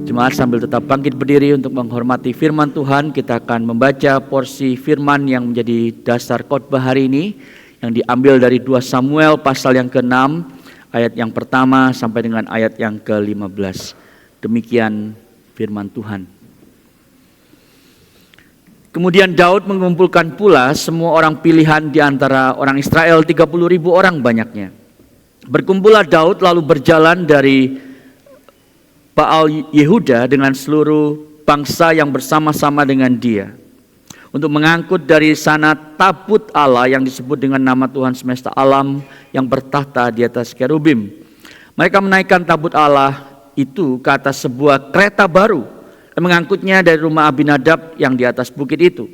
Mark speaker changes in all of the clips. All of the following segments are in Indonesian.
Speaker 1: Jemaat sambil tetap bangkit berdiri untuk menghormati firman Tuhan, kita akan membaca porsi firman yang menjadi dasar khotbah hari ini, yang diambil dari 2 Samuel pasal yang ke-6, ayat yang pertama sampai dengan ayat yang ke-15. Demikian firman Tuhan. Kemudian Daud mengumpulkan pula semua orang pilihan di antara orang Israel, 30.000 orang banyaknya. Berkumpullah Daud lalu berjalan dari Baal Yehuda dengan seluruh bangsa yang bersama-sama dengan dia, untuk mengangkut dari sana tabut Allah yang disebut dengan nama Tuhan semesta alam yang bertahta di atas kerubim. Mereka menaikkan tabut Allah itu ke atas sebuah kereta baru dan mengangkutnya dari rumah Abinadab yang di atas bukit itu.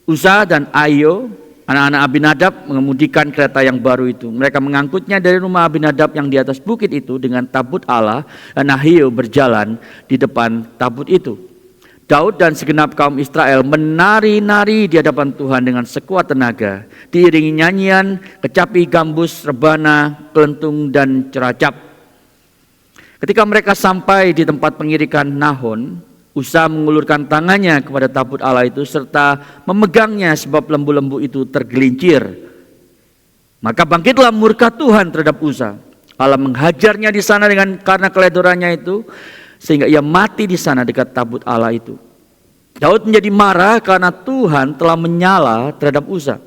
Speaker 1: Uza dan Ayo, anak-anak Abinadab, mengemudikan kereta yang baru itu. Mereka mengangkutnya dari rumah Abinadab yang di atas bukit itu dengan tabut Allah, dan Ahio berjalan di depan tabut itu. Daud dan segenap kaum Israel menari-nari di hadapan Tuhan dengan sekuat tenaga, diiringi nyanyian, kecapi, gambus, rebana, kelentung, dan ceracap. Ketika mereka sampai di tempat pengirikan Nahon, Uza mengulurkan tangannya kepada tabut Allah itu serta memegangnya sebab lembu-lembu itu tergelincir. Maka bangkitlah murka Tuhan terhadap Uza. Allah menghajarnya di sana karena keledorannya itu, sehingga ia mati di sana dekat tabut Allah itu. Daud menjadi marah karena Tuhan telah menyala terhadap Uza.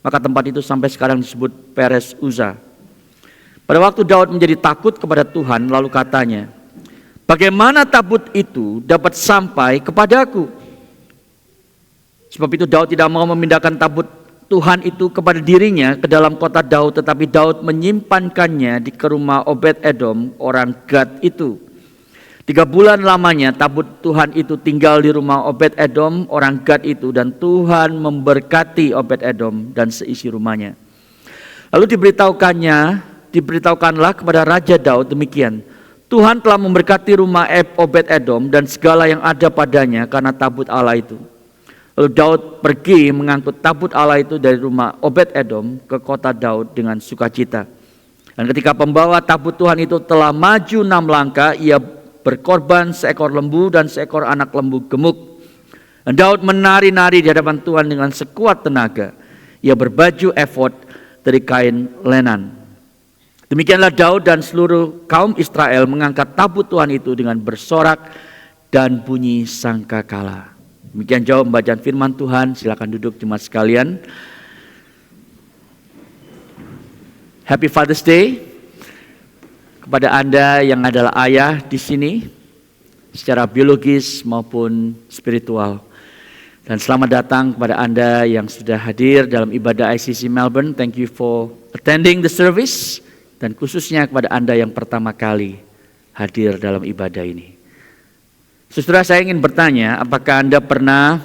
Speaker 1: Maka tempat itu sampai sekarang disebut Peres Uza. Pada waktu Daud menjadi takut kepada Tuhan, lalu katanya, bagaimana tabut itu dapat sampai kepadaku? Sebab itu Daud tidak mau memindahkan tabut Tuhan itu kepada dirinya ke dalam kota Daud, tetapi Daud menyimpankannya ke rumah Obed-Edom orang Gad itu. 3 bulan lamanya tabut Tuhan itu tinggal di rumah Obed-Edom orang Gad itu, dan Tuhan memberkati Obed-Edom dan seisi rumahnya. Lalu diberitahukanlah kepada Raja Daud demikian, Tuhan telah memberkati rumah Obed-Edom dan segala yang ada padanya karena tabut Allah itu. Lalu Daud pergi mengangkut tabut Allah itu dari rumah Obed-Edom ke kota Daud dengan sukacita. Dan ketika pembawa tabut Tuhan itu telah maju 6 langkah, ia berkorban seekor lembu dan seekor anak lembu gemuk. Dan Daud menari-nari di hadapan Tuhan dengan sekuat tenaga. Ia berbaju efod dari kain lenan. Demikianlah Daud dan seluruh kaum Israel mengangkat tabut Tuhan itu dengan bersorak dan bunyi sangkakala. Demikian jauh pembacaan firman Tuhan. Silakan duduk jemaat sekalian. Happy Father's Day kepada Anda yang adalah ayah di sini, secara biologis maupun spiritual. Dan selamat datang kepada Anda yang sudah hadir dalam ibadah ICC Melbourne. Thank you for attending the service. Dan khususnya kepada Anda yang pertama kali hadir dalam ibadah ini. Saudara, saya ingin bertanya, apakah Anda pernah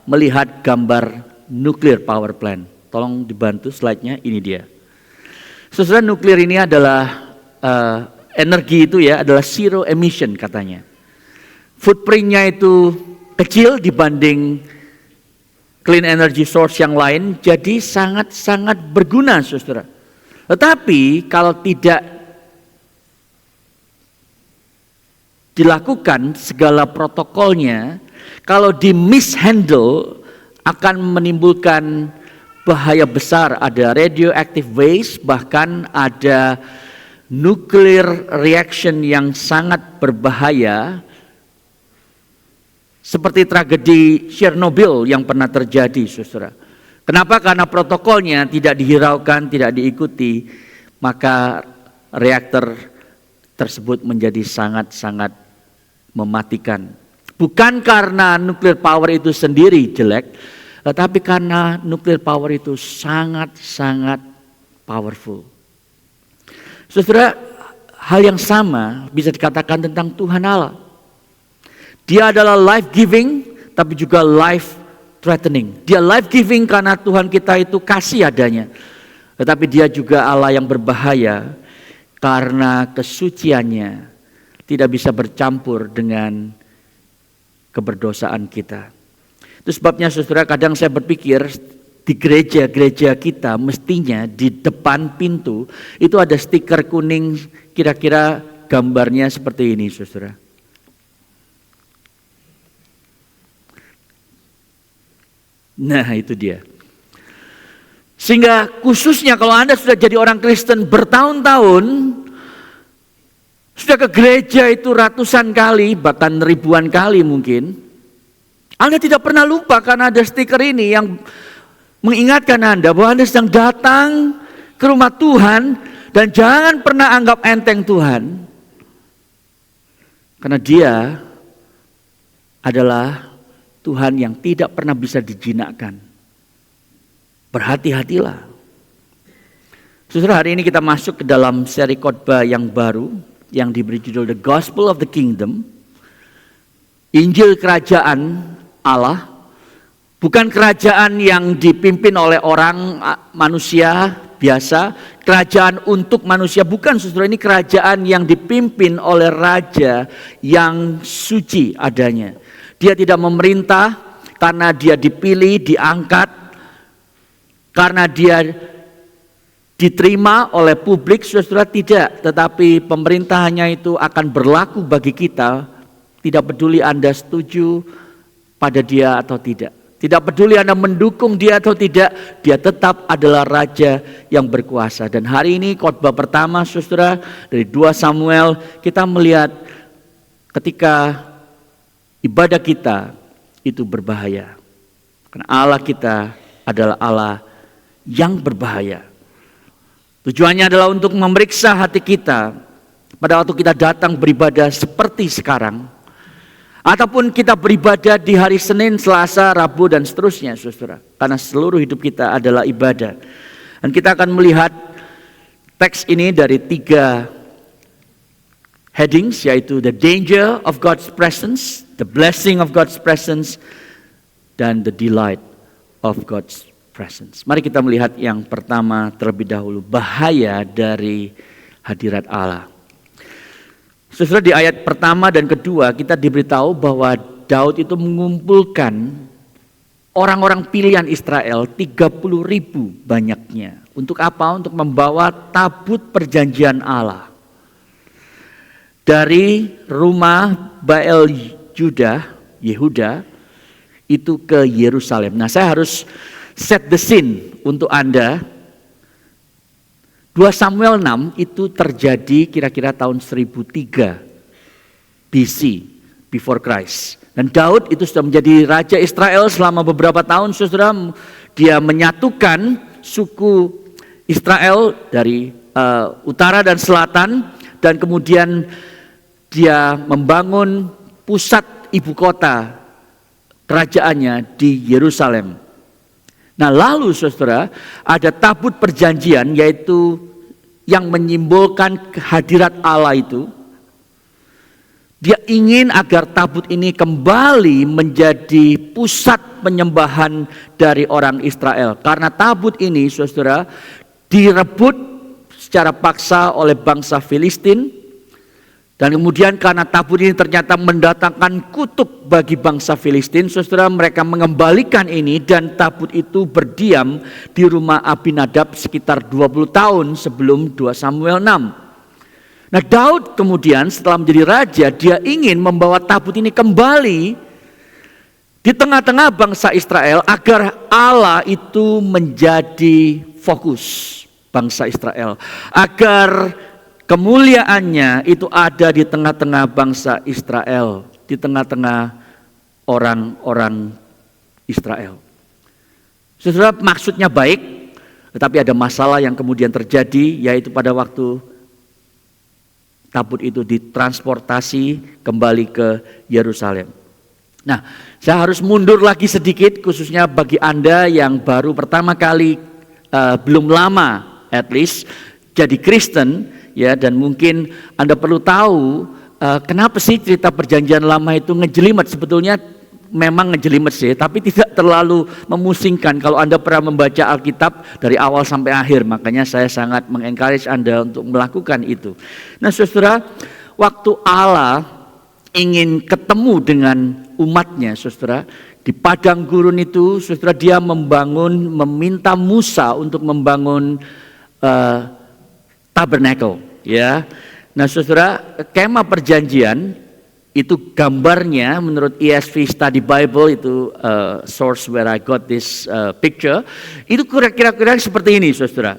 Speaker 1: melihat gambar nuclear power plant? Tolong dibantu slide-nya, ini dia. Saudara, nuklir ini adalah energi itu ya, adalah zero emission katanya. Footprint-nya itu kecil dibanding clean energy source yang lain, jadi sangat-sangat berguna, saudara. Tetapi kalau tidak dilakukan segala protokolnya, kalau di mishandle akan menimbulkan bahaya besar. Ada radioactive waste, bahkan ada nuclear reaction yang sangat berbahaya, seperti tragedi Chernobyl yang pernah terjadi, saudara. Kenapa? Karena protokolnya tidak dihiraukan, tidak diikuti, maka reaktor tersebut menjadi sangat-sangat mematikan. Bukan karena nuclear power itu sendiri jelek, tetapi karena nuclear power itu sangat-sangat powerful. Saudara, hal yang sama bisa dikatakan tentang Tuhan Allah. Dia adalah life giving, tapi juga life threatening. Dia life giving karena Tuhan kita itu kasih adanya. Tetapi dia juga Allah yang berbahaya karena kesuciannya tidak bisa bercampur dengan keberdosaan kita. Itu sebabnya saudara, kadang saya berpikir di gereja-gereja kita mestinya di depan pintu itu ada stiker kuning kira-kira gambarnya seperti ini, saudara. Nah, itu dia. Sehingga khususnya kalau Anda sudah jadi orang Kristen bertahun-tahun, sudah ke gereja itu ratusan kali, bahkan ribuan kali mungkin, Anda tidak pernah lupa karena ada stiker ini yang mengingatkan Anda bahwa Anda sedang datang ke rumah Tuhan dan jangan pernah anggap enteng Tuhan. Karena Dia adalah Tuhan yang tidak pernah bisa dijinakkan. Berhati-hatilah. Saudara, hari ini kita masuk ke dalam seri khotbah yang baru yang diberi judul The Gospel of the Kingdom. Injil Kerajaan Allah. Bukan kerajaan yang dipimpin oleh orang manusia biasa, kerajaan untuk manusia, bukan, saudara. Ini kerajaan yang dipimpin oleh raja yang suci adanya. Dia tidak memerintah karena dia dipilih, diangkat, karena dia diterima oleh publik, saudara, tidak. Tetapi pemerintahannya itu akan berlaku bagi kita, tidak peduli Anda setuju pada dia atau tidak. Tidak peduli Anda mendukung dia atau tidak, dia tetap adalah raja yang berkuasa. Dan hari ini khotbah pertama, saudara, dari 2 Samuel, kita melihat ketika ibadah kita itu berbahaya. Karena Allah kita adalah Allah yang berbahaya. Tujuannya adalah untuk memeriksa hati kita pada waktu kita datang beribadah seperti sekarang. Ataupun kita beribadah di hari Senin, Selasa, Rabu, dan seterusnya, saudara. Karena seluruh hidup kita adalah ibadah. Dan kita akan melihat teks ini dari 3 headings, yaitu the danger of God's presence, the blessing of God's presence, dan the delight of God's presence. Mari kita melihat yang pertama terlebih dahulu, bahaya dari hadirat Allah. Saudara, di ayat pertama dan kedua kita diberitahu bahwa Daud itu mengumpulkan orang-orang pilihan Israel 30.000 banyaknya. Untuk apa? Untuk membawa tabut perjanjian Allah dari rumah Baal Yehuda itu ke Yerusalem. Nah, saya harus set the scene untuk Anda. 2 Samuel 6 itu terjadi kira-kira tahun 1003 BC, before Christ. Dan Daud itu sudah menjadi raja Israel selama beberapa tahun, saudara. Dia menyatukan suku Israel dari utara dan selatan, dan kemudian dia membangun pusat ibu kota kerajaannya di Yerusalem. Nah, lalu saudara, ada tabut perjanjian, yaitu yang menyimbolkan kehadirat Allah itu. Dia ingin agar tabut ini kembali menjadi pusat penyembahan dari orang Israel. Karena tabut ini, saudara, direbut secara paksa oleh bangsa Filistin. Dan kemudian karena tabut ini ternyata mendatangkan kutuk bagi bangsa Filistin, saudara, mereka mengembalikan ini dan tabut itu berdiam di rumah Abinadab sekitar 20 tahun sebelum 2 Samuel 6. Nah, Daud kemudian setelah menjadi raja, dia ingin membawa tabut ini kembali di tengah-tengah bangsa Israel agar Allah itu menjadi fokus bangsa Israel. Agar kemuliaannya itu ada di tengah-tengah bangsa Israel, di tengah-tengah orang-orang Israel. Saudara, maksudnya baik, tetapi ada masalah yang kemudian terjadi, yaitu pada waktu tabut itu ditransportasi kembali ke Yerusalem. Nah, saya harus mundur lagi sedikit, khususnya bagi Anda yang baru pertama kali, belum lama at least, jadi Kristen. Ya, dan mungkin Anda perlu tahu kenapa sih cerita perjanjian lama itu ngejelimet. Sebetulnya memang ngejelimet sih, tapi tidak terlalu memusingkan kalau Anda pernah membaca Alkitab dari awal sampai akhir. Makanya saya sangat mengencourage Anda untuk melakukan itu. Nah, saudara, waktu Allah ingin ketemu dengan umatnya, saudara, di padang gurun itu, saudara, dia meminta Musa untuk membangun tabernacle. Ya, Nah saudara, kemah perjanjian itu gambarnya menurut ESV Study Bible, itu source where I got this picture, itu kira-kira seperti ini saudara.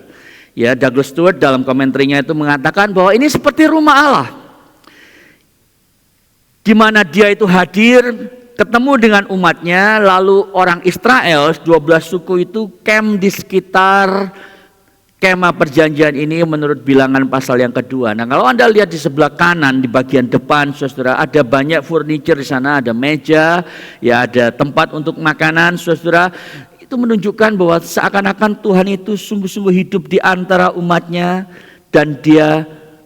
Speaker 1: Ya, Douglas Stewart dalam komentarnya itu mengatakan bahwa ini seperti rumah Allah, di mana dia itu hadir, ketemu dengan umatnya, lalu orang Israel 12 suku itu camp di sekitar kemah perjanjian ini menurut Bilangan pasal yang kedua. Nah, kalau Anda lihat di sebelah kanan di bagian depan saudara, ada banyak furniture di sana, ada meja, ya ada tempat untuk makanan saudara. Itu menunjukkan bahwa seakan-akan Tuhan itu sungguh-sungguh hidup di antara umatnya dan dia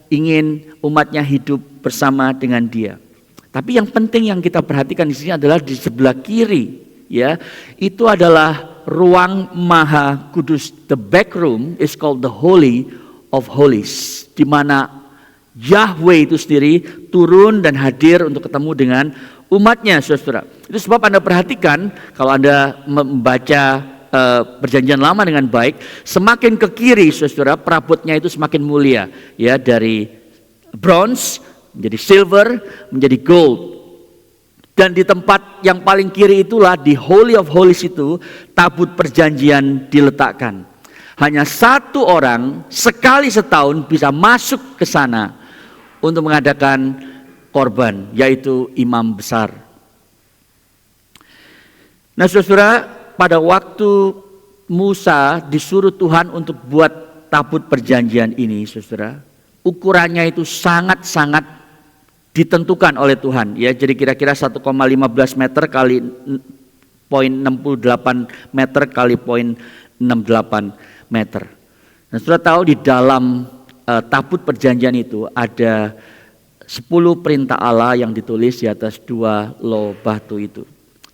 Speaker 1: ingin umatnya hidup bersama dengan dia. Tapi yang penting yang kita perhatikan di sini adalah di sebelah kiri, ya. Itu adalah ruang Maha Kudus. The back room is called the Holy of Holies, di mana Yahweh itu sendiri turun dan hadir untuk ketemu dengan umatnya, saudara. Itu sebab Anda perhatikan kalau Anda membaca perjanjian lama dengan baik, semakin ke kiri, saudara, perabotnya itu semakin mulia, ya, dari bronze menjadi silver menjadi gold. Dan di tempat yang paling kiri itulah di Holy of Holies itu tabut perjanjian diletakkan. Hanya satu orang sekali setahun bisa masuk ke sana untuk mengadakan korban, yaitu imam besar. Nah saudara, pada waktu Musa disuruh Tuhan untuk buat tabut perjanjian ini saudara, ukurannya itu sangat-sangat ditentukan oleh Tuhan, ya. Jadi kira-kira 1,15 meter kali 0,68 meter kali 0,68 meter. Nah, sudah tahu di dalam tabut perjanjian itu ada 10 perintah Allah yang ditulis di atas 2 loh batu itu.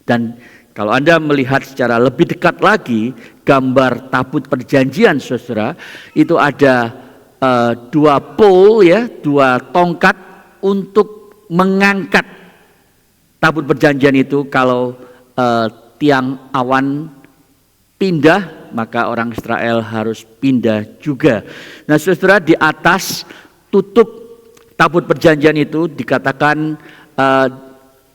Speaker 1: Dan kalau Anda melihat secara lebih dekat lagi gambar tabut perjanjian saudara, itu ada 2 pole, ya, 2 tongkat untuk mengangkat tabut perjanjian itu. Kalau tiang awan pindah, maka orang Israel harus pindah juga. Nah saudara, di atas tutup tabut perjanjian itu dikatakan,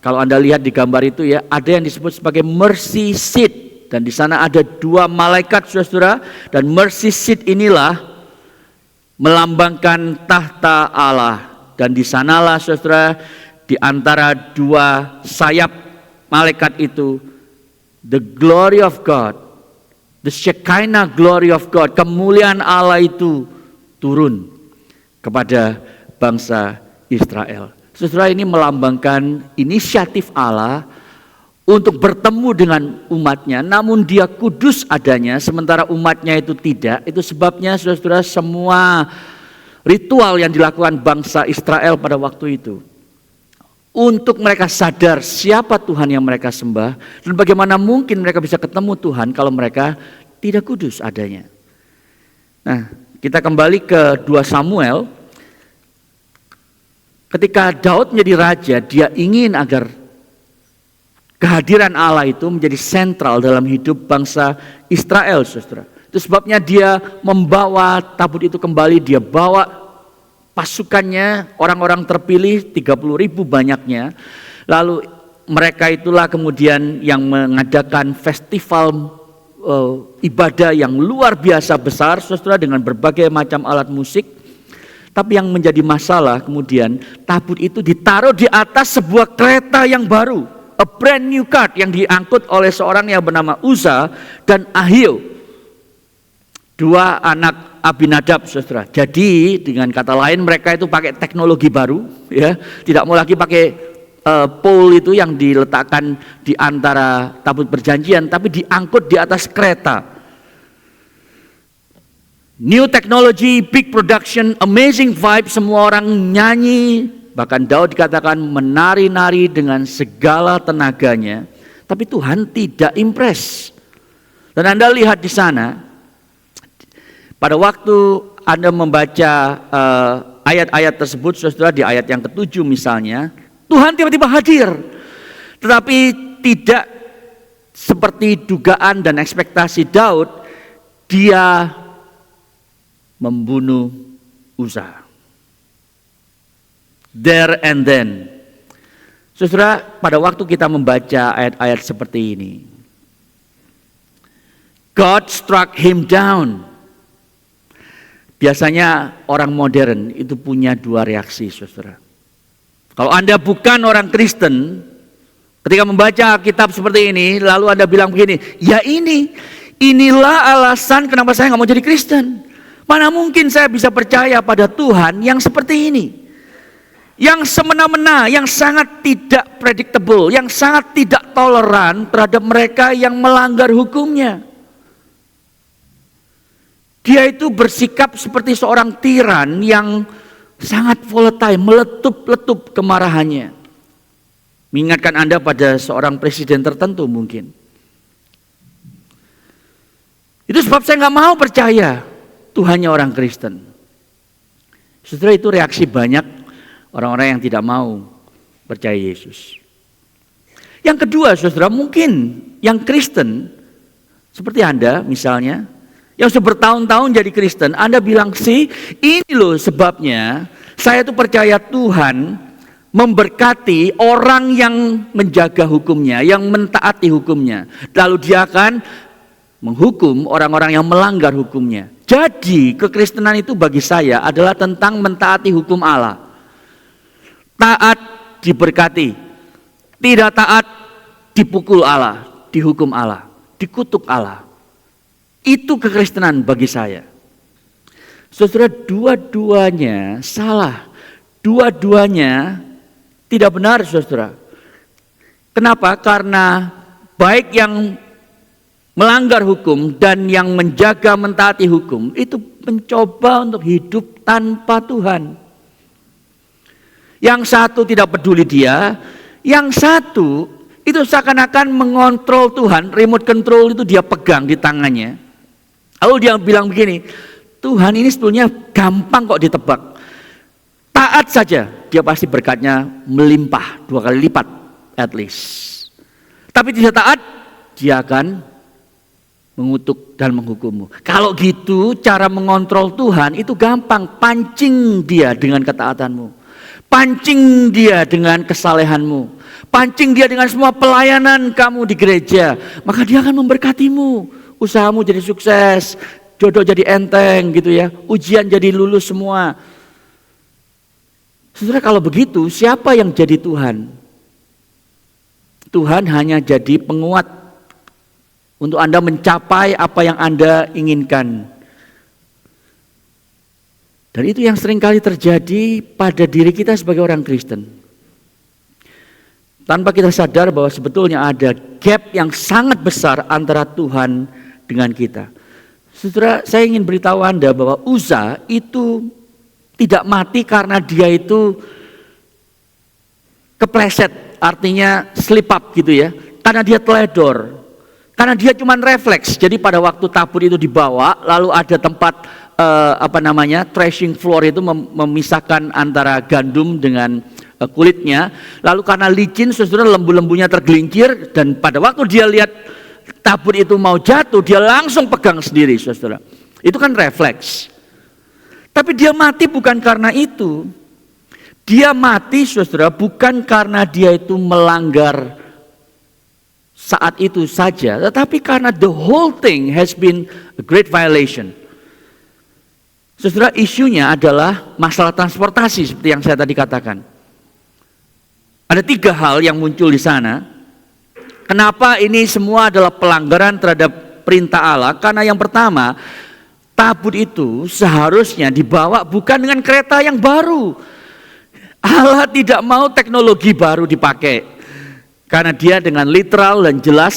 Speaker 1: kalau Anda lihat di gambar itu, ya, ada yang disebut sebagai mercy seat, dan di sana ada 2 malaikat saudara, dan mercy seat inilah melambangkan tahta Allah. Dan di sanalah saudara, di antara 2 sayap malaikat itu, the glory of God, the Shekinah glory of God, kemuliaan Allah itu turun kepada bangsa Israel. Saudara, ini melambangkan inisiatif Allah untuk bertemu dengan umatnya, namun dia kudus adanya, sementara umatnya itu tidak. Itu sebabnya saudara, semua ritual yang dilakukan bangsa Israel pada waktu itu untuk mereka sadar siapa Tuhan yang mereka sembah, dan bagaimana mungkin mereka bisa ketemu Tuhan kalau mereka tidak kudus adanya. Nah, kita kembali ke 2 Samuel. Ketika Daud menjadi raja, dia ingin agar kehadiran Allah itu menjadi sentral dalam hidup bangsa Israel, saudara. Itu sebabnya dia membawa tabut itu kembali, dia bawa pasukannya, orang-orang terpilih 30.000 banyaknya. Lalu mereka itulah kemudian yang mengadakan festival ibadah yang luar biasa besar saudara, dengan berbagai macam alat musik. Tapi yang menjadi masalah kemudian, tabut itu ditaruh di atas sebuah kereta yang baru, a brand new cart, yang diangkut oleh seorang yang bernama Uza dan Ahio, 2 anak Abinadab saudara. Jadi dengan kata lain, mereka itu pakai teknologi baru, ya, tidak mau lagi pakai pole itu yang diletakkan di antara tabut perjanjian, tapi diangkut di atas kereta. New technology, big production, amazing vibe, semua orang nyanyi, bahkan Daud dikatakan menari-nari dengan segala tenaganya. Tapi Tuhan tidak impress. Dan Anda lihat di sana, pada waktu Anda membaca ayat-ayat tersebut saudara, di ayat yang ke-7 misalnya, Tuhan tiba-tiba hadir, tetapi tidak seperti dugaan dan ekspektasi Daud. Dia membunuh Uza. There and then. Saudara, pada waktu kita membaca ayat-ayat seperti ini, God struck him down. Biasanya orang modern itu punya dua reaksi, saudara. Kalau Anda bukan orang Kristen, ketika membaca kitab seperti ini, lalu Anda bilang begini, ya inilah alasan kenapa saya nggak mau jadi Kristen. Mana mungkin saya bisa percaya pada Tuhan yang seperti ini, yang semena-mena, yang sangat tidak predictable, yang sangat tidak toleran terhadap mereka yang melanggar hukumnya. Dia itu bersikap seperti seorang tiran yang sangat volatile, meletup-letup kemarahannya. Mengingatkan Anda pada seorang presiden tertentu mungkin. Itu sebab saya nggak mau percaya Tuhannya orang Kristen. Saudara, itu reaksi banyak orang-orang yang tidak mau percaya Yesus. Yang kedua, saudara, mungkin yang Kristen seperti Anda misalnya, yang sudah bertahun-tahun jadi Kristen, Anda bilang sih, ini loh sebabnya saya tuh percaya Tuhan memberkati orang yang menjaga hukumnya, yang mentaati hukumnya. Lalu dia akan menghukum orang-orang yang melanggar hukumnya. Jadi kekristenan itu bagi saya adalah tentang mentaati hukum Allah. Taat diberkati, tidak taat dipukul Allah, dihukum Allah, dikutuk Allah. Itu kekristenan bagi saya. Saudara, dua-duanya salah. Dua-duanya tidak benar, saudara. Kenapa? Karena baik yang melanggar hukum dan yang menjaga mentaati hukum itu mencoba untuk hidup tanpa Tuhan. Yang satu tidak peduli dia, yang satu itu seakan-akan mengontrol Tuhan, remote control itu dia pegang di tangannya. Lalu dia bilang begini, Tuhan ini sebetulnya gampang kok ditebak. Taat saja, dia pasti berkatnya melimpah 2 kali lipat at least. Tapi tidak taat, dia akan mengutuk dan menghukummu. Kalau gitu cara mengontrol Tuhan itu gampang, pancing dia dengan ketaatanmu. Pancing dia dengan kesalehanmu. Pancing dia dengan semua pelayanan kamu di gereja. Maka dia akan memberkatimu. Usahamu jadi sukses, jodoh jadi enteng gitu ya. Ujian jadi lulus semua. Saudara, kalau begitu siapa yang jadi Tuhan? Tuhan hanya jadi penguat untuk Anda mencapai apa yang Anda inginkan. Dan itu yang seringkali terjadi pada diri kita sebagai orang Kristen. Tanpa kita sadar bahwa sebetulnya ada gap yang sangat besar antara Tuhan dengan kita. Saudara, saya ingin beritahu Anda bahwa Uza itu tidak mati karena dia itu kepleset, artinya slip up gitu ya. Karena dia teledor. Karena dia cuma refleks. Jadi pada waktu tabur itu dibawa, lalu ada tempat threshing floor itu memisahkan antara gandum dengan kulitnya. Lalu karena licin, saudara, lembu-lembunya tergelincir, dan pada waktu dia lihat tabur itu mau jatuh, dia langsung pegang sendiri, saudara. Itu kan refleks. Tapi dia mati bukan karena itu. Dia mati, saudara, bukan karena dia itu melanggar saat itu saja, tetapi karena the whole thing has been a great violation. Saudara, isunya adalah masalah transportasi seperti yang saya tadi katakan. Ada 3 hal yang muncul di sana. Kenapa ini semua adalah pelanggaran terhadap perintah Allah? Karena yang pertama, tabut itu seharusnya dibawa bukan dengan kereta yang baru. Allah tidak mau teknologi baru dipakai. Karena dia dengan literal dan jelas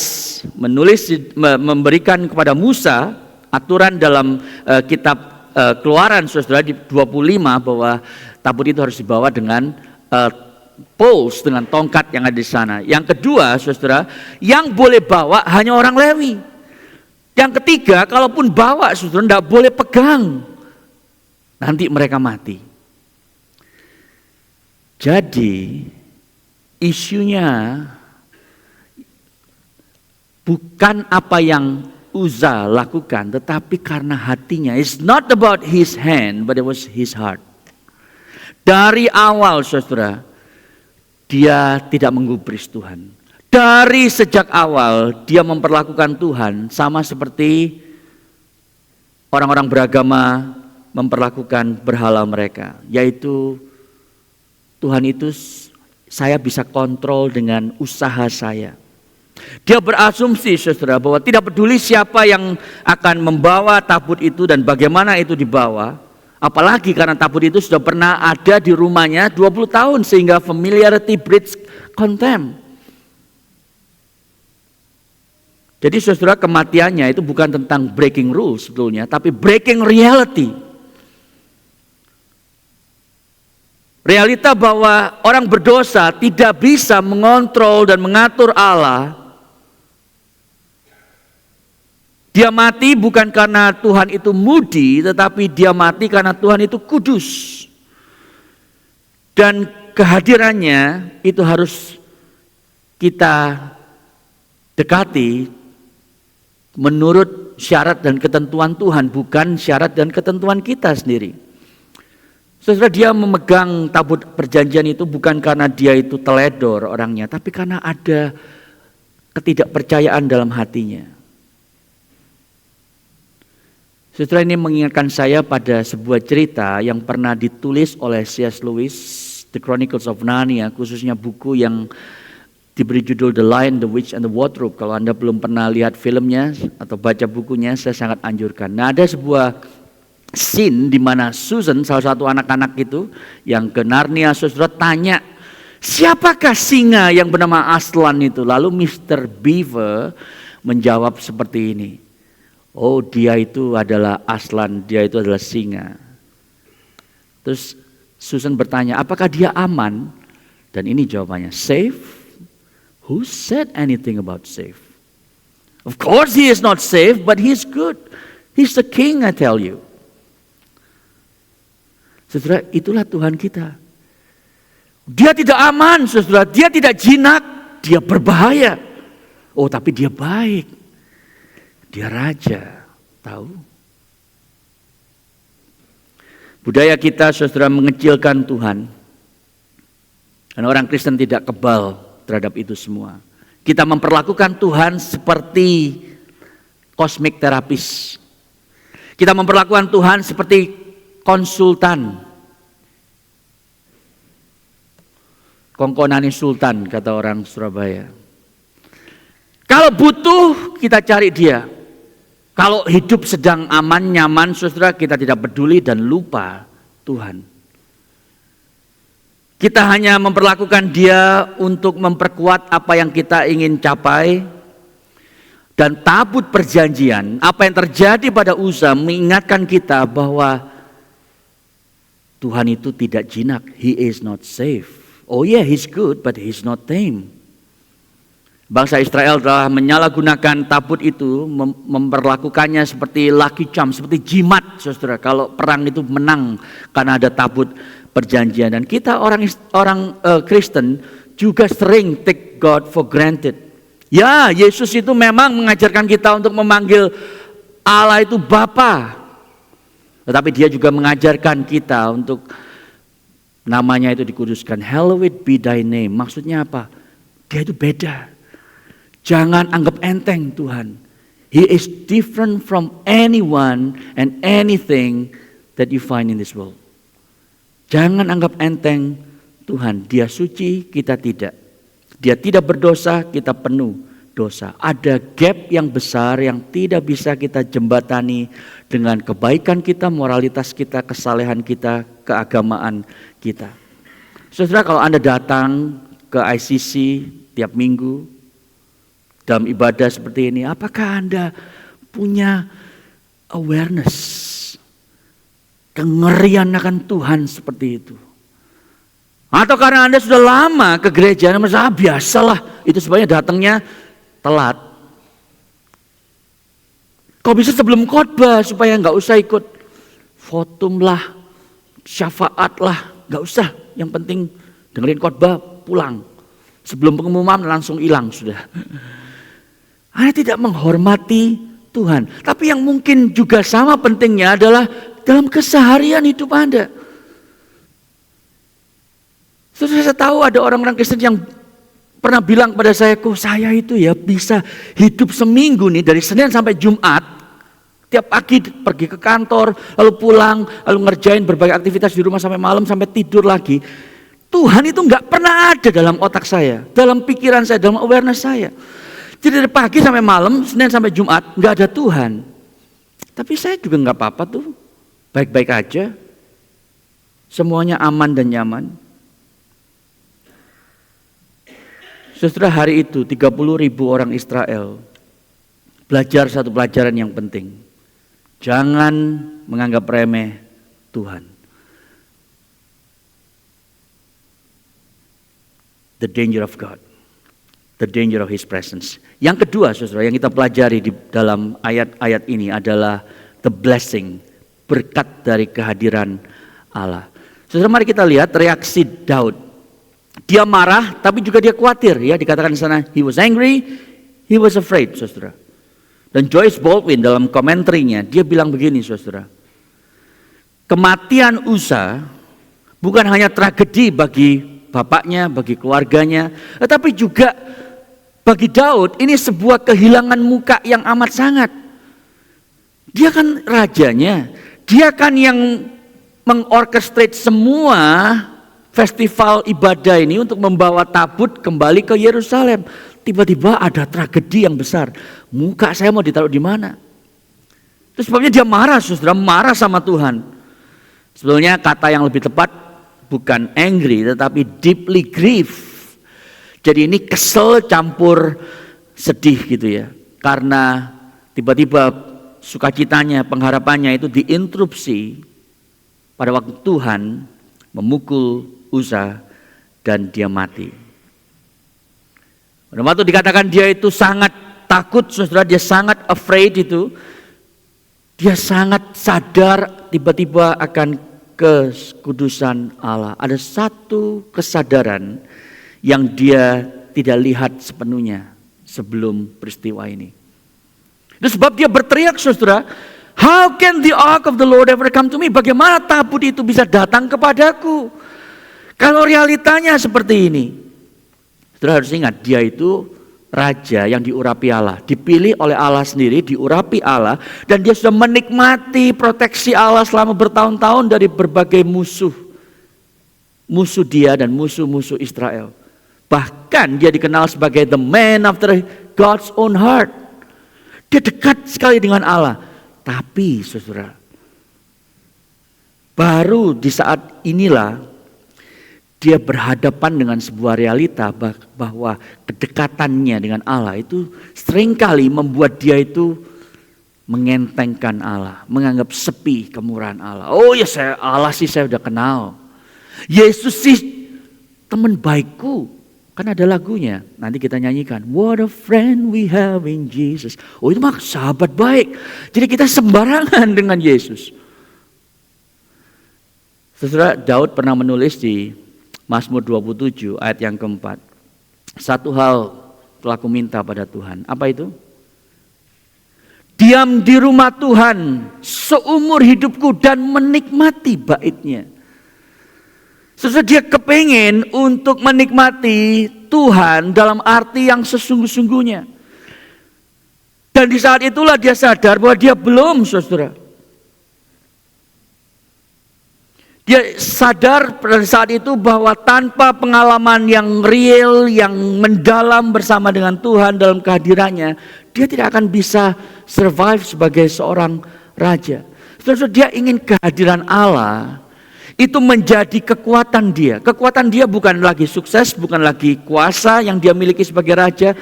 Speaker 1: memberikan kepada Musa aturan dalam kitab Keluaran, saudara, di 25 bahwa tabut itu harus dibawa dengan poles, dengan tongkat yang ada di sana. Yang kedua, saudara, yang boleh bawa hanya orang Lewi. Yang ketiga, kalaupun bawa, saudara, tidak boleh pegang. Nanti mereka mati. Jadi, isunya bukan apa yang Uza lakukan, tetapi karena hatinya. It's not about his hand, but it was his heart. Dari awal saudara, dia tidak menggubris Tuhan. Dari sejak awal dia memperlakukan Tuhan sama seperti orang-orang beragama memperlakukan berhala mereka. Yaitu Tuhan itu saya bisa kontrol dengan usaha saya. Dia berasumsi saudara bahwa tidak peduli siapa yang akan membawa tabut itu dan bagaimana itu dibawa. Apalagi karena tabut itu sudah pernah ada di rumahnya 20 tahun sehingga familiarity breeds contempt. Jadi saudara, kematiannya itu bukan tentang breaking rules sebetulnya, tapi breaking reality. Realita bahwa orang berdosa tidak bisa mengontrol dan mengatur Allah. Dia mati bukan karena Tuhan itu mudi, tetapi dia mati karena Tuhan itu kudus. Dan kehadirannya itu harus kita dekati menurut syarat dan ketentuan Tuhan, bukan syarat dan ketentuan kita sendiri. Saudara, dia memegang tabut perjanjian itu bukan karena dia itu teledor orangnya, tapi karena ada ketidakpercayaan dalam hatinya. Saudara, ini mengingatkan saya pada sebuah cerita yang pernah ditulis oleh C.S. Lewis, The Chronicles of Narnia, khususnya buku yang diberi judul The Lion, The Witch, and the Wardrobe. Kalau Anda belum pernah lihat filmnya atau baca bukunya, saya sangat anjurkan. Nah, ada sebuah scene di mana Susan, salah satu anak-anak itu yang ke Narnia, saudara, tanya, siapakah singa yang bernama Aslan itu? Lalu Mr. Beaver menjawab seperti ini. Oh, dia itu adalah Aslan, dia itu adalah singa. Terus Susan bertanya, apakah dia aman? Dan ini jawabannya, safe? Who said anything about safe? Of course he is not safe, but he's good. He's the king, I tell you. Saudara, itulah Tuhan kita. Dia tidak aman, saudara. Dia tidak jinak, dia berbahaya. Oh, tapi dia baik. Dia raja, tahu? Budaya kita, saudara, mengecilkan Tuhan. Dan orang Kristen tidak kebal terhadap itu semua. Kita memperlakukan Tuhan seperti kosmik terapis. Kita memperlakukan Tuhan seperti konsultan. Kongkonani sultan, kata orang Surabaya. Kalau butuh, kita cari dia. Kalau hidup sedang aman, nyaman, saudara, kita tidak peduli dan lupa Tuhan. Kita hanya memperlakukan dia untuk memperkuat apa yang kita ingin capai. Dan tabut perjanjian, apa yang terjadi pada Uza mengingatkan kita bahwa Tuhan itu tidak jinak. He is not safe. Oh yeah, he's good, but he's not tame. Bangsa Israel telah menyalahgunakan tabut itu, memperlakukannya seperti lucky charm, seperti jimat, saudara. Kalau perang itu menang karena ada tabut perjanjian. Dan kita orang Kristen juga sering take God for granted. Ya, Yesus itu memang mengajarkan kita untuk memanggil Allah itu Bapa. Tetapi dia juga mengajarkan kita untuk namanya itu dikuduskan. Hallowed be thy name. Maksudnya apa? Dia itu beda. Jangan anggap enteng Tuhan. He is different from anyone and anything that you find in this world. Jangan anggap enteng Tuhan. Dia suci, kita tidak. Dia tidak berdosa, kita penuh dosa. Ada gap yang besar yang tidak bisa kita jembatani dengan kebaikan kita, moralitas kita, kesalehan kita, keagamaan kita. Saudara, kalau Anda datang ke ICC tiap minggu dalam ibadah seperti ini, apakah Anda punya awareness, kengerian akan Tuhan seperti itu? Atau karena Anda sudah lama ke gereja, Anda biasalah, itu sebenarnya datangnya telat. Kok bisa sebelum khotbah supaya nggak usah ikut votum lah, syafaat lah, nggak usah. Yang penting dengerin khotbah pulang. Sebelum pengumuman langsung hilang sudah. Anda tidak menghormati Tuhan. Tapi yang mungkin juga sama pentingnya adalah dalam keseharian hidup Anda. Saya tahu ada orang-orang Kristen yang pernah bilang pada saya, kok saya itu ya bisa hidup seminggu nih dari Senin sampai Jumat, tiap pagi pergi ke kantor, lalu pulang, lalu ngerjain berbagai aktivitas di rumah sampai malam, sampai tidur lagi. Tuhan itu nggak pernah ada dalam otak saya, dalam pikiran saya, dalam awareness saya. Jadi dari pagi sampai malam, Senin sampai Jumat, nggak ada Tuhan. Tapi saya juga nggak apa-apa tuh, baik-baik aja. Semuanya aman dan nyaman. Saudara, hari itu 30.000 orang Israel belajar satu pelajaran yang penting. Jangan menganggap remeh Tuhan. The danger of God. The danger of His presence. Yang kedua, saudara, yang kita pelajari di dalam ayat-ayat ini adalah the blessing, berkat dari kehadiran Allah. Saudara, mari kita lihat reaksi Daud. Dia marah, tapi juga dia khawatir. Ya, dikatakan di sana, he was angry, he was afraid, saudara. Dan Joyce Baldwin dalam komentarnya, dia bilang begini, saudara. Kematian Uza bukan hanya tragedi bagi bapaknya, bagi keluarganya, tetapi juga bagi Daud ini sebuah kehilangan muka yang amat sangat. Dia kan rajanya, dia kan yang mengorkestrate semua festival ibadah ini untuk membawa tabut kembali ke Yerusalem. Tiba-tiba ada tragedi yang besar. Muka saya mau ditaruh di mana? Itu sebabnya dia marah, saudara, marah sama Tuhan. Sebenarnya kata yang lebih tepat bukan angry, tetapi deeply grief. Jadi ini kesel campur sedih gitu ya. Karena tiba-tiba sukacitanya, pengharapannya itu diinterupsi pada waktu Tuhan memukul Uza dan dia mati. Pada waktu dikatakan dia itu sangat takut, saudara, dia sangat afraid itu. Dia sangat sadar tiba-tiba akan kekudusan Allah. Ada satu kesadaran yang dia tidak lihat sepenuhnya sebelum peristiwa ini. Itu sebab dia berteriak, saudara, how can the ark of the Lord ever come to me? Bagaimana tabut itu bisa datang kepadaku? Kalau realitanya seperti ini, saudara harus ingat, dia itu raja yang diurapi Allah, dipilih oleh Allah sendiri, diurapi Allah, dan dia sudah menikmati proteksi Allah selama bertahun-tahun dari berbagai musuh dia dan musuh-musuh Israel. Bahkan dia dikenal sebagai the man after God's own heart. Dia dekat sekali dengan Allah. Tapi saudara, baru di saat inilah dia berhadapan dengan sebuah realita bahwa kedekatannya dengan Allah itu seringkali membuat dia itu mengentengkan Allah, menganggap sepi kemurahan Allah. Oh ya, Allah sih saya udah kenal. Yesus sih teman baikku. Kan ada lagunya, nanti kita nyanyikan. What a friend we have in Jesus. Oh itu mah sahabat baik. Jadi kita sembarangan dengan Yesus. Saudara, Daud pernah menulis di Mazmur 27 ayat yang keempat. Satu hal telah aku minta pada Tuhan. Apa itu? Diam di rumah Tuhan seumur hidupku dan menikmati baitnya. Saudara, dia kepengen untuk menikmati Tuhan dalam arti yang sesungguh-sungguhnya. Dan di saat itulah dia sadar bahwa dia belum, saudara. Dia sadar pada saat itu bahwa tanpa pengalaman yang real, yang mendalam bersama dengan Tuhan dalam kehadirannya, dia tidak akan bisa survive sebagai seorang raja. Saudara, dia ingin kehadiran Allah itu menjadi kekuatan dia. Kekuatan dia bukan lagi sukses, bukan lagi kuasa yang dia miliki sebagai raja,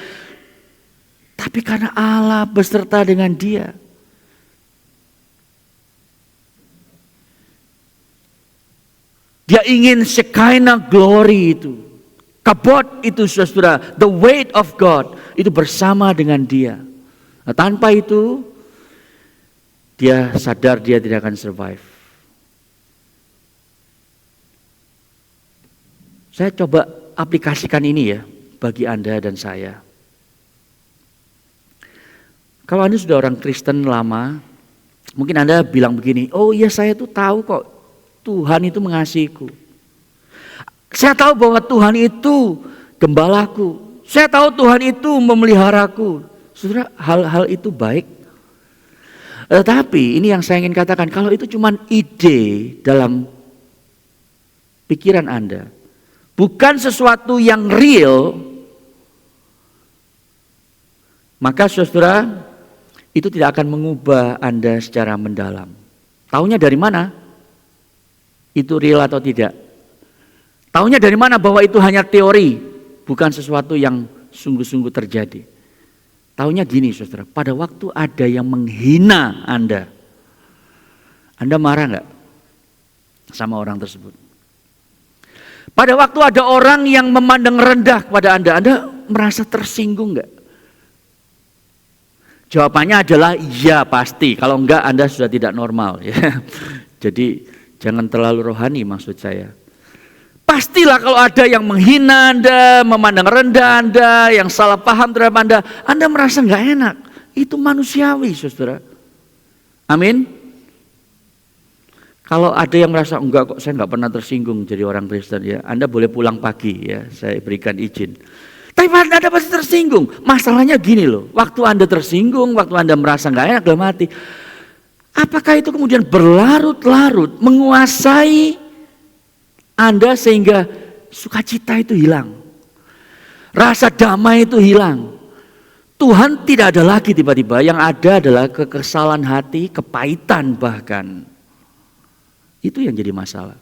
Speaker 1: tapi karena Allah beserta dengan dia. Dia ingin Shekinah glory itu, kabod itu, saudara, the weight of God itu bersama dengan dia. Nah, tanpa itu dia sadar dia tidak akan survive. Saya coba aplikasikan ini ya bagi Anda dan saya. Kalau Anda sudah orang Kristen lama, mungkin Anda bilang begini, oh iya saya tuh tahu kok Tuhan itu mengasihiku. Saya tahu bahwa Tuhan itu gembalaku. Saya tahu Tuhan itu memeliharaku. Saudara, hal-hal itu baik. Tetapi ini yang saya ingin katakan, kalau itu cuma ide dalam pikiran Anda, bukan sesuatu yang real, maka saudara, itu tidak akan mengubah Anda secara mendalam. Taunya dari mana? Itu real atau tidak? Taunya dari mana bahwa itu hanya teori, bukan sesuatu yang sungguh-sungguh terjadi? Taunya gini saudara, pada waktu ada yang menghina Anda marah nggak sama orang tersebut? Pada waktu ada orang yang memandang rendah kepada Anda merasa tersinggung nggak? Jawabannya adalah iya pasti, kalau enggak Anda sudah tidak normal. Ya. Jadi jangan terlalu rohani maksud saya. Pastilah kalau ada yang menghina Anda, memandang rendah Anda, yang salah paham terhadap Anda merasa nggak enak. Itu manusiawi, saudara. Amin. Kalau ada yang merasa enggak kok, saya nggak pernah tersinggung jadi orang Kristen ya, Anda boleh pulang pagi ya, saya berikan izin. Tapi Anda pasti tersinggung. Masalahnya gini loh, waktu Anda tersinggung, waktu Anda merasa nggak enak dalam hati, apakah itu kemudian berlarut-larut menguasai Anda sehingga sukacita itu hilang, rasa damai itu hilang? Tuhan tidak ada lagi tiba-tiba, yang ada adalah kekesalan hati, kepahitan bahkan. Itu yang jadi masalah.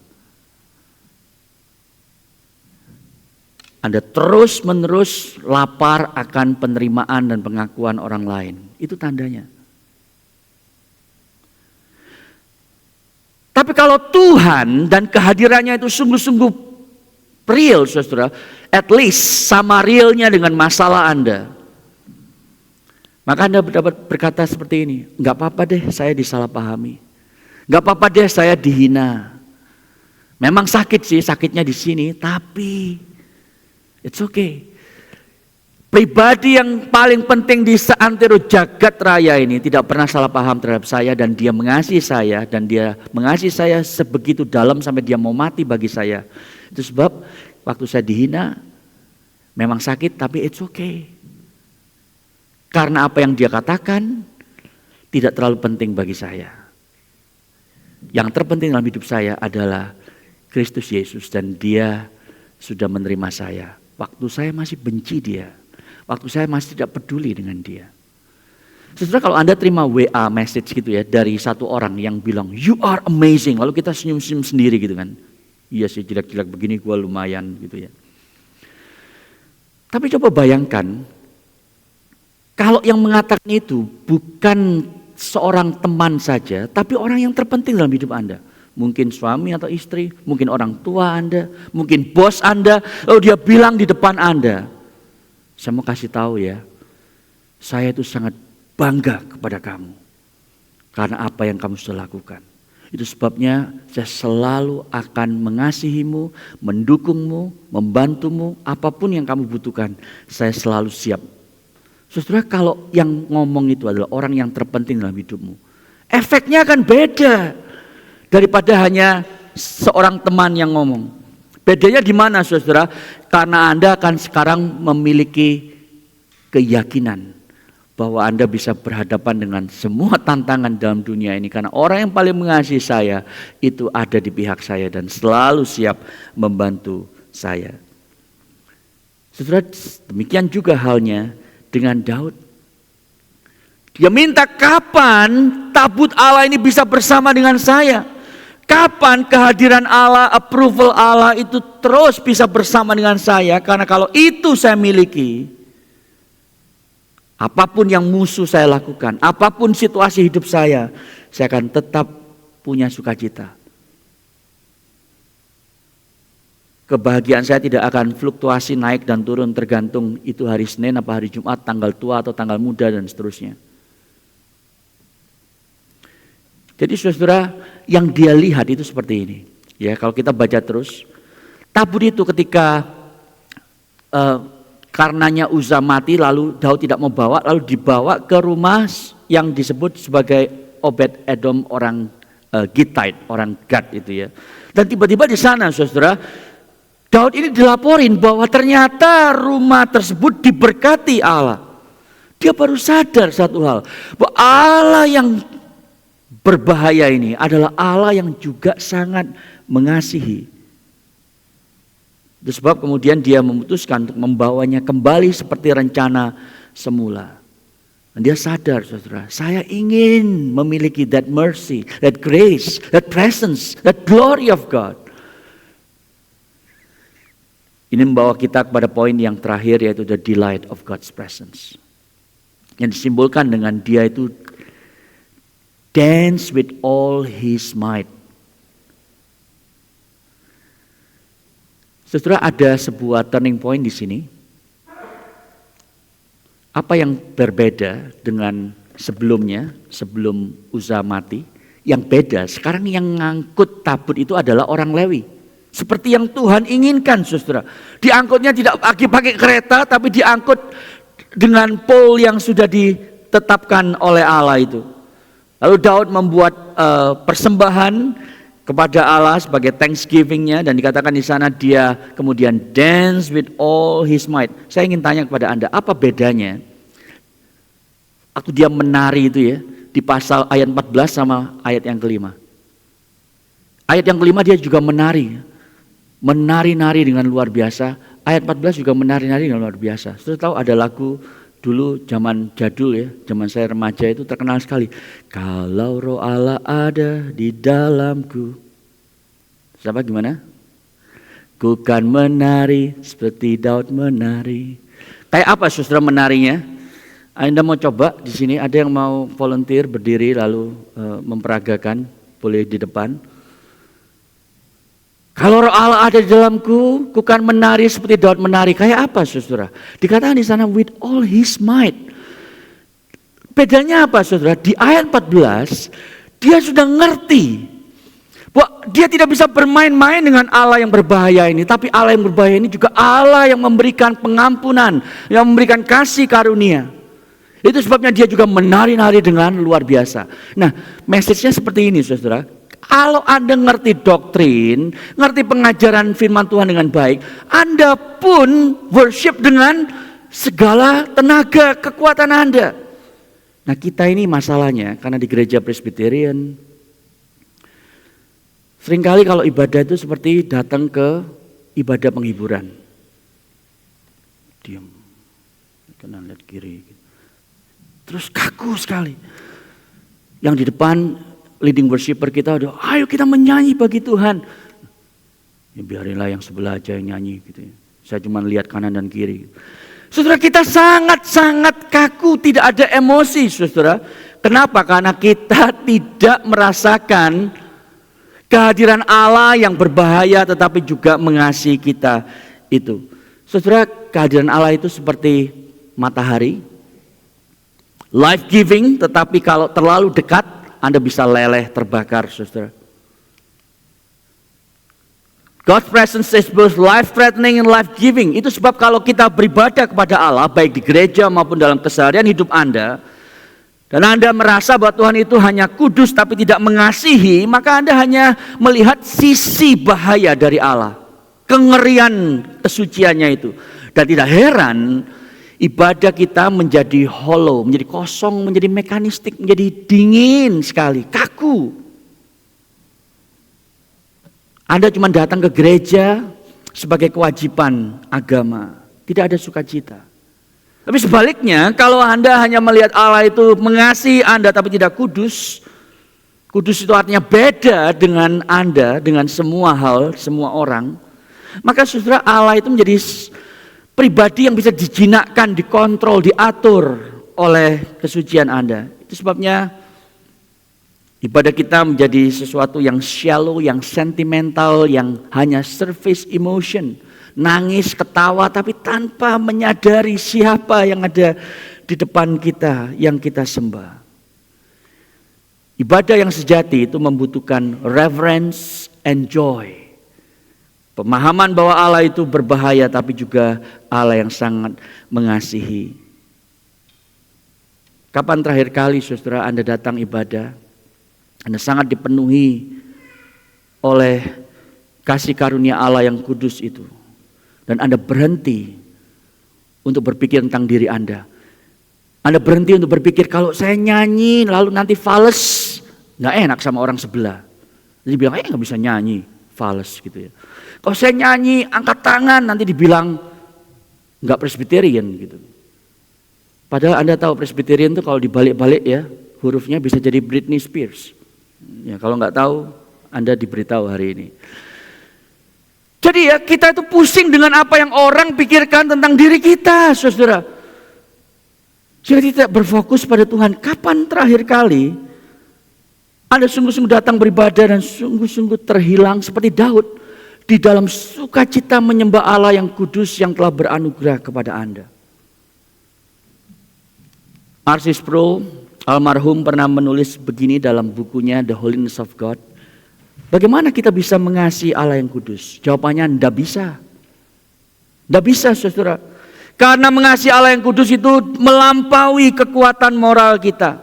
Speaker 1: Anda terus-menerus lapar akan penerimaan dan pengakuan orang lain. Itu tandanya. Tapi kalau Tuhan dan kehadirannya itu sungguh-sungguh real, saudara, at least sama realnya dengan masalah Anda, maka Anda dapat berkata seperti ini, enggak apa-apa deh saya disalahpahami, enggak apa-apa deh saya dihina. Memang sakit sih, sakitnya di sini, tapi it's okay. Pribadi yang paling penting di seantero jagat raya ini tidak pernah salah paham terhadap saya, dan dia mengasihi saya, dan dia mengasihi saya sebegitu dalam sampai dia mau mati bagi saya. Itu sebab waktu saya dihina memang sakit, tapi it's okay. Karena apa yang dia katakan tidak terlalu penting bagi saya. Yang terpenting dalam hidup saya adalah Kristus Yesus, dan dia sudah menerima saya. Waktu saya masih benci dia, waktu saya masih tidak peduli dengan dia. Saudara, kalau Anda terima WA message gitu ya dari satu orang yang bilang you are amazing, lalu kita senyum-senyum sendiri gitu kan. Iya sih, jelek-jelek begini gue lumayan gitu ya. Tapi coba bayangkan kalau yang mengatakan itu bukan seorang teman saja, tapi orang yang terpenting dalam hidup Anda. Mungkin suami atau istri, mungkin orang tua Anda, mungkin bos Anda, lalu dia bilang di depan Anda, saya mau kasih tahu ya, saya itu sangat bangga kepada kamu karena apa yang kamu sudah lakukan. Itu sebabnya saya selalu akan mengasihimu, mendukungmu, membantumu, apapun yang kamu butuhkan, saya selalu siap. Saudara, kalau yang ngomong itu adalah orang yang terpenting dalam hidupmu, efeknya akan beda daripada hanya seorang teman yang ngomong. Bedanya di mana, saudara? Karena Anda akan sekarang memiliki keyakinan bahwa Anda bisa berhadapan dengan semua tantangan dalam dunia ini. Karena orang yang paling mengasihi saya itu ada di pihak saya dan selalu siap membantu saya. Saudara, demikian juga halnya dengan Daud. Dia minta, kapan tabut Allah ini bisa bersama dengan saya? Kapan kehadiran Allah, approval Allah itu terus bisa bersama dengan saya? Karena kalau itu saya miliki, apapun yang musuh saya lakukan, apapun situasi hidup saya akan tetap punya sukacita. Kebahagiaan saya tidak akan fluktuasi naik dan turun tergantung itu hari Senin apa hari Jumat, tanggal tua atau tanggal muda dan seterusnya. Jadi saudara, yang dia lihat itu seperti ini. Ya, kalau kita baca terus, tabut itu ketika karenanya Uza mati, lalu Daud tidak mau bawa, lalu dibawa ke rumah yang disebut sebagai Obed Edom, orang Gittite, orang Gad itu ya. Dan tiba-tiba di sana saudara, Daud ini dilaporin bahwa ternyata rumah tersebut diberkati Allah. Dia baru sadar satu hal, bahwa Allah yang berbahaya ini adalah Allah yang juga sangat mengasihi. Itu sebab kemudian dia memutuskan untuk membawanya kembali seperti rencana semula. Dan dia sadar, saudara, saya ingin memiliki that mercy, that grace, that presence, that glory of God. Ini membawa kita kepada poin yang terakhir, yaitu the delight of God's presence. Yang disimbolkan dengan dia itu dance with all his might. Saudara, ada sebuah turning point di sini. Apa yang berbeda dengan sebelumnya, sebelum Uza mati? Yang beda, sekarang yang ngangkut tabut itu adalah orang Lewi. Seperti yang Tuhan inginkan, saudara. Diangkutnya tidak pakai kereta, tapi diangkut dengan pole yang sudah ditetapkan oleh Allah itu. Lalu Daud membuat persembahan kepada Allah sebagai thanksgiving-nya, dan dikatakan di sana dia kemudian dance with all his might. Saya ingin tanya kepada Anda, apa bedanya waktu dia menari itu ya, di pasal ayat 14 sama ayat yang kelima? Ayat yang kelima dia juga menari-nari dengan luar biasa. Ayat 14 juga menari-nari dengan luar biasa. Sudah tahu ada lagu dulu zaman jadul ya, zaman saya remaja itu terkenal sekali. Kalau roh Allah ada di dalamku. Siapa gimana? Ku kan menari seperti Daud menari. Kayak apa saudara menarinya? Anda mau coba di sini, ada yang mau volunteer berdiri lalu memperagakan, boleh di depan. Kalau roh Allah ada di dalamku, ku kan menari seperti Daud menari. Kayak apa saudara? Dikatakan di sana with all his might. Bedanya apa saudara? Di ayat 14, dia sudah ngerti bahwa dia tidak bisa bermain-main dengan Allah yang berbahaya ini. Tapi Allah yang berbahaya ini juga Allah yang memberikan pengampunan, yang memberikan kasih karunia. Itu sebabnya dia juga menari-nari dengan luar biasa. Nah, message-nya seperti ini saudara. Kalau Anda ngerti doktrin, ngerti pengajaran firman Tuhan dengan baik, Anda pun worship dengan segala tenaga, kekuatan Anda. Nah, kita ini masalahnya, karena di gereja Presbyterian, seringkali kalau ibadah itu seperti datang ke ibadah penghiburan. Diam, kanan lihat kiri. Terus kaku sekali. Yang di depan leading worshiper kita udah, ayo kita menyanyi bagi Tuhan. Ya biarinlah yang sebelah aja yang nyanyi gitu ya. Saya cuma lihat kanan dan kiri. Saudara, kita sangat-sangat kaku, tidak ada emosi saudara. Kenapa? Karena kita tidak merasakan kehadiran Allah yang berbahaya tetapi juga mengasihi kita itu. Saudara, kehadiran Allah itu seperti matahari, life giving, tetapi kalau terlalu dekat Anda bisa leleh terbakar, saudara. God's presence is both life threatening and life giving. Itu sebab kalau kita beribadah kepada Allah, baik di gereja maupun dalam keseharian hidup Anda, dan Anda merasa bahwa Tuhan itu hanya kudus tapi tidak mengasihi, maka Anda hanya melihat sisi bahaya dari Allah, kengerian kesuciannya itu. Dan tidak heran ibadah kita menjadi hollow, menjadi kosong, menjadi mekanistik, menjadi dingin sekali, kaku. Anda cuma datang ke gereja sebagai kewajiban agama, tidak ada sukacita. Tapi sebaliknya, kalau Anda hanya melihat Allah itu mengasihi Anda tapi tidak kudus, kudus itu artinya beda dengan Anda, dengan semua hal, semua orang, maka saudara, Allah itu menjadi pribadi yang bisa dijinakkan, dikontrol, diatur oleh kesucian Anda. Itu sebabnya ibadah kita menjadi sesuatu yang shallow, yang sentimental, yang hanya surface emotion. Nangis, ketawa, tapi tanpa menyadari siapa yang ada di depan kita, yang kita sembah. Ibadah yang sejati itu membutuhkan reverence and joy. Pemahaman bahwa Allah itu berbahaya tapi juga Allah yang sangat mengasihi. Kapan terakhir kali saudara Anda datang ibadah, Anda sangat dipenuhi oleh kasih karunia Allah yang kudus itu. Dan Anda berhenti untuk berpikir tentang diri Anda. Anda berhenti untuk berpikir kalau saya nyanyi lalu nanti fales, nggak enak sama orang sebelah. Jadi bilang, nggak bisa nyanyi, fales gitu ya. Kalau saya nyanyi angkat tangan nanti dibilang nggak Presbyterian gitu. Padahal Anda tahu Presbyterian itu kalau dibalik-balik ya, hurufnya bisa jadi Britney Spears. Ya, kalau nggak tahu, Anda diberitahu hari ini. Jadi ya kita itu pusing dengan apa yang orang pikirkan tentang diri kita, saudara. Jadi tidak berfokus pada Tuhan. Kapan terakhir kali Anda sungguh-sungguh datang beribadah dan sungguh-sungguh terhilang seperti Daud di dalam sukacita menyembah Allah yang kudus yang telah beranugerah kepada Anda? R.C. Sproul almarhum pernah menulis begini dalam bukunya The Holiness of God. Bagaimana kita bisa mengasihi Allah yang kudus? Jawabannya tidak bisa. Tidak bisa, saudara. Karena mengasihi Allah yang kudus itu melampaui kekuatan moral kita.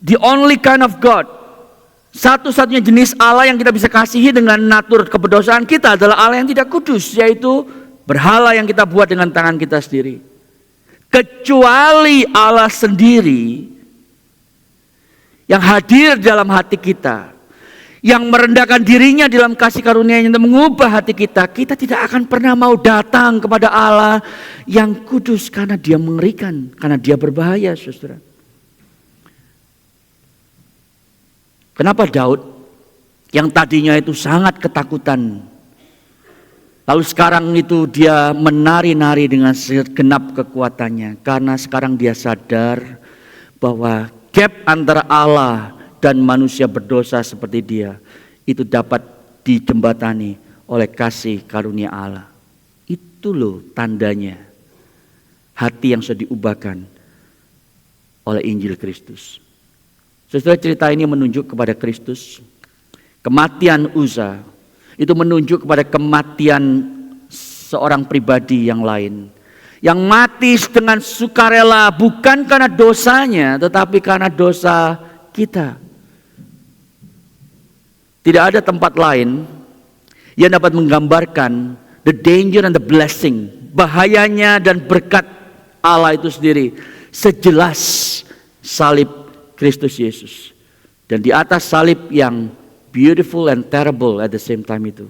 Speaker 1: The only kind of God, satu-satunya jenis Allah yang kita bisa kasihi dengan natur keberdosaan kita adalah Allah yang tidak kudus, yaitu berhala yang kita buat dengan tangan kita sendiri. Kecuali Allah sendiri yang hadir dalam hati kita, yang merendahkan dirinya dalam kasih karunia-Nya untuk mengubah hati kita, kita tidak akan pernah mau datang kepada Allah yang kudus karena Dia mengerikan, karena Dia berbahaya, saudara. Kenapa Daud yang tadinya itu sangat ketakutan, lalu sekarang itu dia menari-nari dengan segenap kekuatannya? Karena sekarang dia sadar bahwa gap antara Allah dan manusia berdosa seperti dia itu dapat dijembatani oleh kasih karunia Allah. Itu loh tandanya hati yang sudah diubahkan oleh Injil Kristus. Saudara, cerita ini menunjuk kepada Kristus. Kematian Uza itu menunjuk kepada kematian seorang pribadi yang lain, yang mati dengan sukarela bukan karena dosanya tetapi karena dosa kita. Tidak ada tempat lain yang dapat menggambarkan the danger and the blessing, bahayanya dan berkat Allah itu sendiri sejelas salib Kristus Yesus. Dan di atas salib yang beautiful and terrible at the same time itu,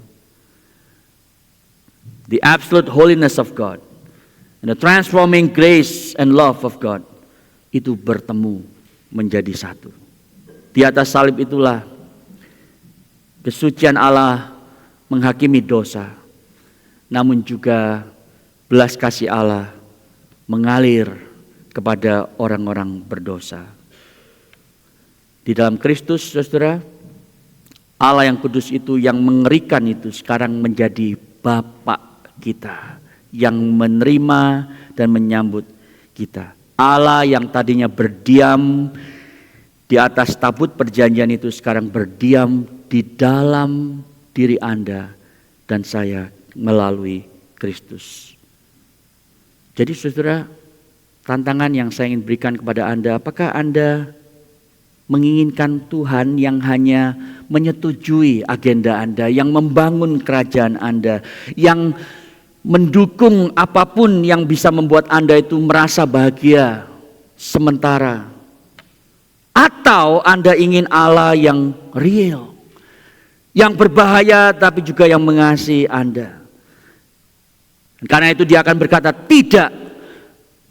Speaker 1: the absolute holiness of God and the transforming grace and love of God itu bertemu menjadi satu. Di atas salib itulah kesucian Allah menghakimi dosa, namun juga belas kasih Allah mengalir kepada orang-orang berdosa. Di dalam Kristus, saudara, Allah yang kudus itu, yang mengerikan itu sekarang menjadi Bapa kita yang menerima dan menyambut kita. Allah yang tadinya berdiam di atas tabut perjanjian itu sekarang berdiam di dalam diri Anda dan saya melalui Kristus. Jadi saudara, tantangan yang saya ingin berikan kepada Anda, apakah Anda menginginkan Tuhan yang hanya menyetujui agenda Anda, yang membangun kerajaan Anda, yang mendukung apapun yang bisa membuat Anda itu merasa bahagia sementara? Atau Anda ingin Allah yang real, yang berbahaya tapi juga yang mengasihi Anda? Karena itu Dia akan berkata tidak,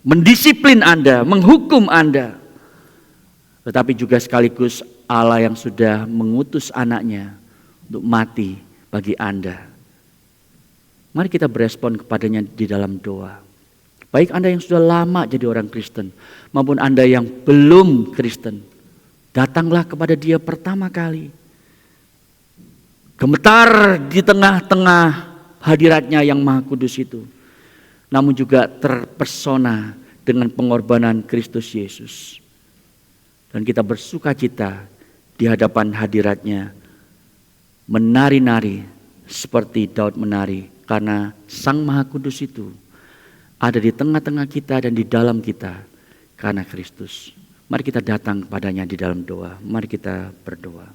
Speaker 1: mendisiplin Anda, menghukum Anda, tetapi juga sekaligus Allah yang sudah mengutus anaknya untuk mati bagi Anda. Mari kita berespon kepadanya di dalam doa. Baik Anda yang sudah lama jadi orang Kristen maupun Anda yang belum Kristen, datanglah kepada Dia pertama kali. Gemetar di tengah-tengah hadiratnya yang maha kudus itu, namun juga terpesona dengan pengorbanan Kristus Yesus. Dan kita bersukacita di hadapan hadiratnya, menari-nari seperti Daud menari, karena Sang Maha Kudus itu ada di tengah-tengah kita dan di dalam kita karena Kristus. Mari kita datang kepadanya di dalam doa. Mari kita berdoa.